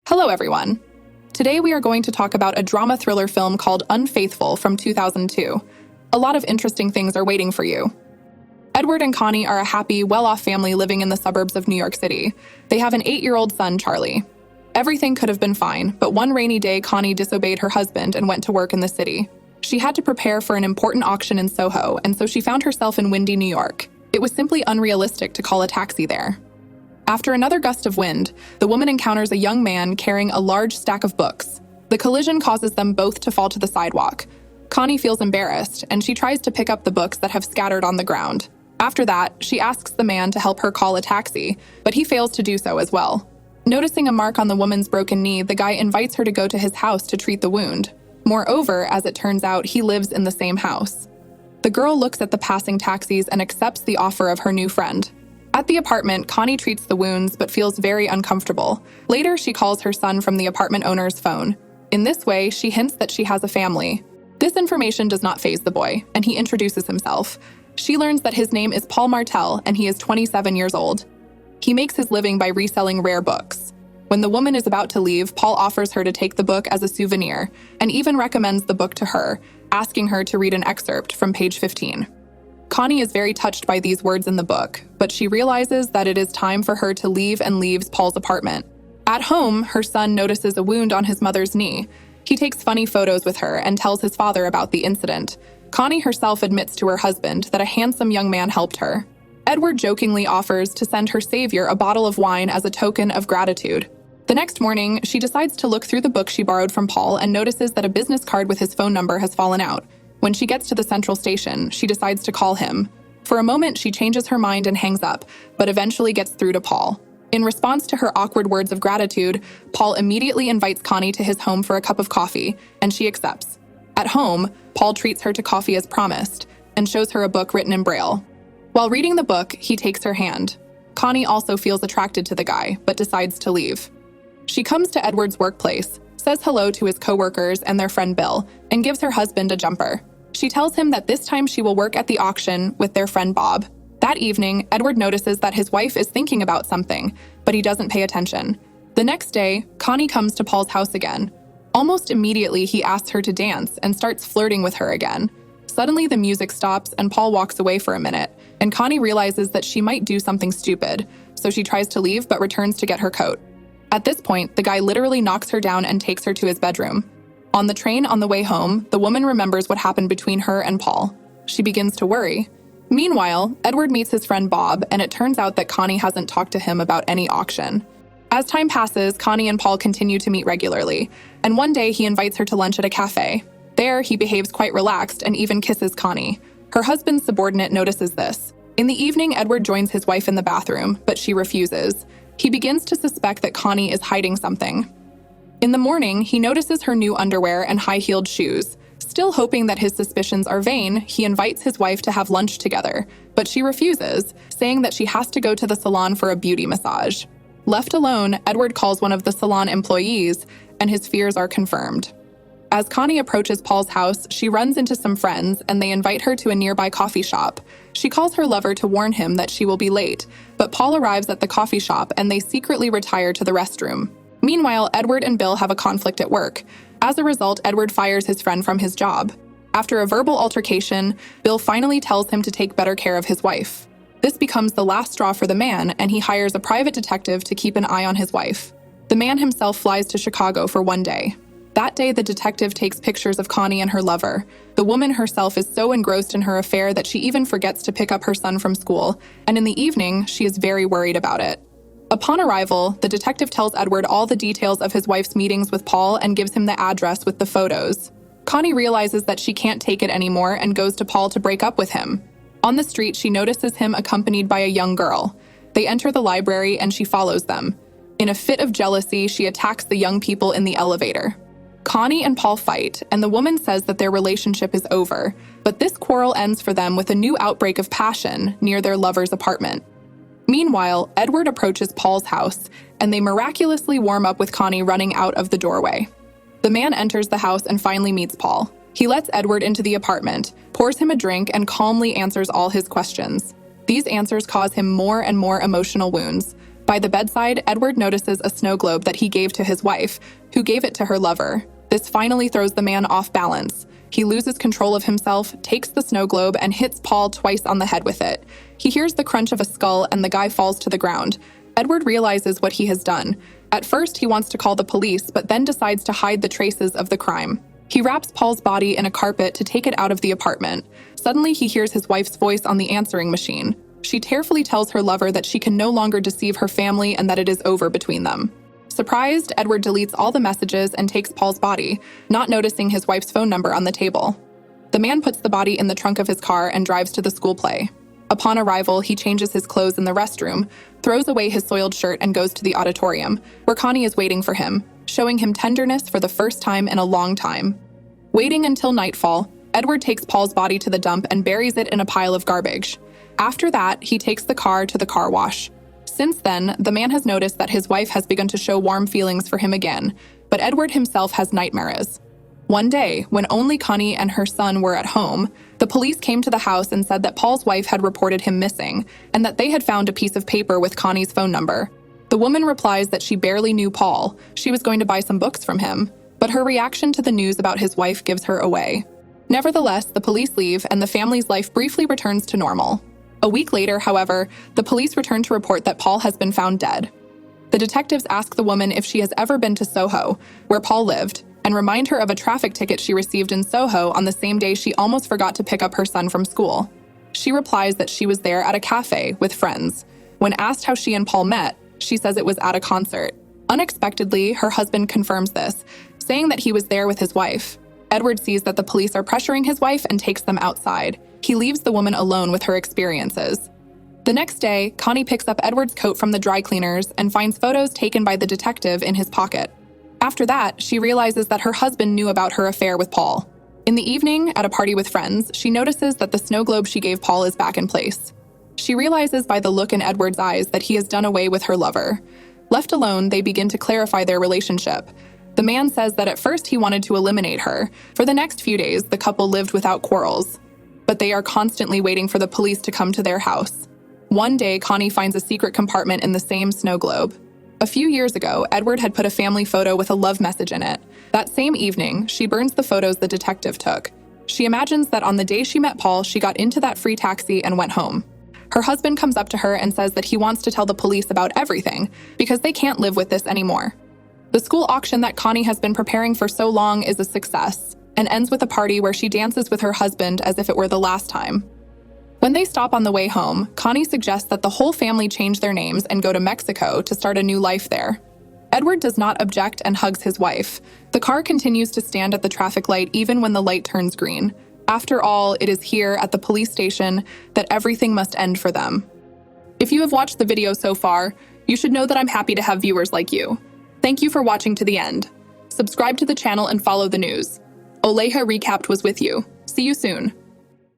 Hello, everyone. Today we are going to talk about a drama thriller film called Unfaithful from 2002. A lot of interesting things are waiting for you. Edward and Connie are a happy, well-off family living in the suburbs of New York City. They have an 8-year-old son, Charlie. Everything could have been fine, but one rainy day, Connie disobeyed her husband and went to work in the city. She had to prepare for an important auction in Soho, and so she found herself in windy New York. It was simply unrealistic to call a taxi there. After another gust of wind, the woman encounters a young man carrying a large stack of books. The collision causes them both to fall to the sidewalk. Connie feels embarrassed, and she tries to pick up the books that have scattered on the ground. After that, she asks the man to help her call a taxi, but he fails to do so as well. Noticing a mark on the woman's broken knee, the guy invites her to go to his house to treat the wound. Moreover, as it turns out, he lives in the same house. The girl looks at the passing taxis and accepts the offer of her new friend. At the apartment, Connie treats the wounds but feels very uncomfortable. Later, she calls her son from the apartment owner's phone. In this way, she hints that she has a family. This information does not faze the boy, and he introduces himself. She learns that his name is Paul Martell and he is 27 years old. He makes his living by reselling rare books. When the woman is about to leave, Paul offers her to take the book as a souvenir and even recommends the book to her, asking her to read an excerpt from page 15. Connie is very touched by these words in the book, but she realizes that it is time for her to leave and leaves Paul's apartment. At home, her son notices a wound on his mother's knee. He takes funny photos with her and tells his father about the incident. Connie herself admits to her husband that a handsome young man helped her. Edward jokingly offers to send her savior a bottle of wine as a token of gratitude. The next morning, she decides to look through the book she borrowed from Paul and notices that a business card with his phone number has fallen out. When she gets to the central station, she decides to call him. For a moment, she changes her mind and hangs up, but eventually gets through to Paul. In response to her awkward words of gratitude, Paul immediately invites Connie to his home for a cup of coffee, and she accepts. At home, Paul treats her to coffee as promised and shows her a book written in Braille. While reading the book, he takes her hand. Connie also feels attracted to the guy, but decides to leave. She comes to Edward's workplace, says hello to his coworkers and their friend Bill, and gives her husband a jumper. She tells him that this time she will work at the auction with their friend Bob. That evening, Edward notices that his wife is thinking about something, but he doesn't pay attention. The next day, Connie comes to Paul's house again. Almost immediately, he asks her to dance and starts flirting with her again. Suddenly, the music stops and Paul walks away for a minute, and Connie realizes that she might do something stupid, so she tries to leave but returns to get her coat. At this point, the guy literally knocks her down and takes her to his bedroom. On the train on the way home, the woman remembers what happened between her and Paul. She begins to worry. Meanwhile, Edward meets his friend Bob, and it turns out that Connie hasn't talked to him about any auction. As time passes, Connie and Paul continue to meet regularly, and one day he invites her to lunch at a cafe. There, he behaves quite relaxed and even kisses Connie. Her husband's subordinate notices this. In the evening, Edward joins his wife in the bathroom, but she refuses. He begins to suspect that Connie is hiding something. In the morning, he notices her new underwear and high-heeled shoes. Still hoping that his suspicions are vain, he invites his wife to have lunch together, but she refuses, saying that she has to go to the salon for a beauty massage. Left alone, Edward calls one of the salon employees, and his fears are confirmed. As Connie approaches Paul's house, she runs into some friends, and they invite her to a nearby coffee shop. She calls her lover to warn him that she will be late, but Paul arrives at the coffee shop, and they secretly retire to the restroom. Meanwhile, Edward and Bill have a conflict at work. As a result, Edward fires his friend from his job. After a verbal altercation, Bill finally tells him to take better care of his wife. This becomes the last straw for the man, and he hires a private detective to keep an eye on his wife. The man himself flies to Chicago for one day. That day, the detective takes pictures of Connie and her lover. The woman herself is so engrossed in her affair that she even forgets to pick up her son from school, and in the evening, she is very worried about it. Upon arrival, the detective tells Edward all the details of his wife's meetings with Paul and gives him the address with the photos. Connie realizes that she can't take it anymore and goes to Paul to break up with him. On the street, she notices him accompanied by a young girl. They enter the library and she follows them. In a fit of jealousy, she attacks the young people in the elevator. Connie and Paul fight, and the woman says that their relationship is over, but this quarrel ends for them with a new outbreak of passion near their lover's apartment. Meanwhile, Edward approaches Paul's house, and they miraculously warm up with Connie running out of the doorway. The man enters the house and finally meets Paul. He lets Edward into the apartment, pours him a drink, and calmly answers all his questions. These answers cause him more and more emotional wounds. By the bedside, Edward notices a snow globe that he gave to his wife, who gave it to her lover. This finally throws the man off balance. He loses control of himself, takes the snow globe, and hits Paul twice on the head with it. He hears the crunch of a skull and the guy falls to the ground. Edward realizes what he has done. At first, he wants to call the police, but then decides to hide the traces of the crime. He wraps Paul's body in a carpet to take it out of the apartment. Suddenly, he hears his wife's voice on the answering machine. She tearfully tells her lover that she can no longer deceive her family and that it is over between them. Surprised, Edward deletes all the messages and takes Paul's body, not noticing his wife's phone number on the table. The man puts the body in the trunk of his car and drives to the school play. Upon arrival, he changes his clothes in the restroom, throws away his soiled shirt, and goes to the auditorium, where Connie is waiting for him, showing him tenderness for the first time in a long time. Waiting until nightfall, Edward takes Paul's body to the dump and buries it in a pile of garbage. After that, he takes the car to the car wash. Since then, the man has noticed that his wife has begun to show warm feelings for him again, but Edward himself has nightmares. One day, when only Connie and her son were at home, the police came to the house and said that Paul's wife had reported him missing and that they had found a piece of paper with Connie's phone number. The woman replies that she barely knew Paul. She was going to buy some books from him, but her reaction to the news about his wife gives her away. Nevertheless, the police leave and the family's life briefly returns to normal. A week later, however, the police return to report that Paul has been found dead. The detectives ask the woman if she has ever been to Soho, where Paul lived, and remind her of a traffic ticket she received in Soho on the same day she almost forgot to pick up her son from school. She replies that she was there at a cafe with friends. When asked how she and Paul met, she says it was at a concert. Unexpectedly, her husband confirms this, saying that he was there with his wife. Edward sees that the police are pressuring his wife and takes them outside. He leaves the woman alone with her experiences. The next day, Connie picks up Edward's coat from the dry cleaners and finds photos taken by the detective in his pocket. After that, she realizes that her husband knew about her affair with Paul. In the evening, at a party with friends, she notices that the snow globe she gave Paul is back in place. She realizes by the look in Edward's eyes that he has done away with her lover. Left alone, they begin to clarify their relationship. The man says that at first he wanted to eliminate her. For the next few days, the couple lived without quarrels, but they are constantly waiting for the police to come to their house. One day, Connie finds a secret compartment in the same snow globe. A few years ago, Edward had put a family photo with a love message in it. That same evening, she burns the photos the detective took. She imagines that on the day she met Paul, she got into that free taxi and went home. Her husband comes up to her and says that he wants to tell the police about everything because they can't live with this anymore. The school auction that Connie has been preparing for so long is a success and ends with a party where she dances with her husband as if it were the last time. When they stop on the way home, Connie suggests that the whole family change their names and go to Mexico to start a new life there. Edward does not object and hugs his wife. The car continues to stand at the traffic light even when the light turns green. After all, it is here at the police station that everything must end for them. If you have watched the video so far, you should know that I'm happy to have viewers like you. Thank you for watching to the end. Subscribe to the channel and follow the news. OLEJA Recapped was with you. See you soon.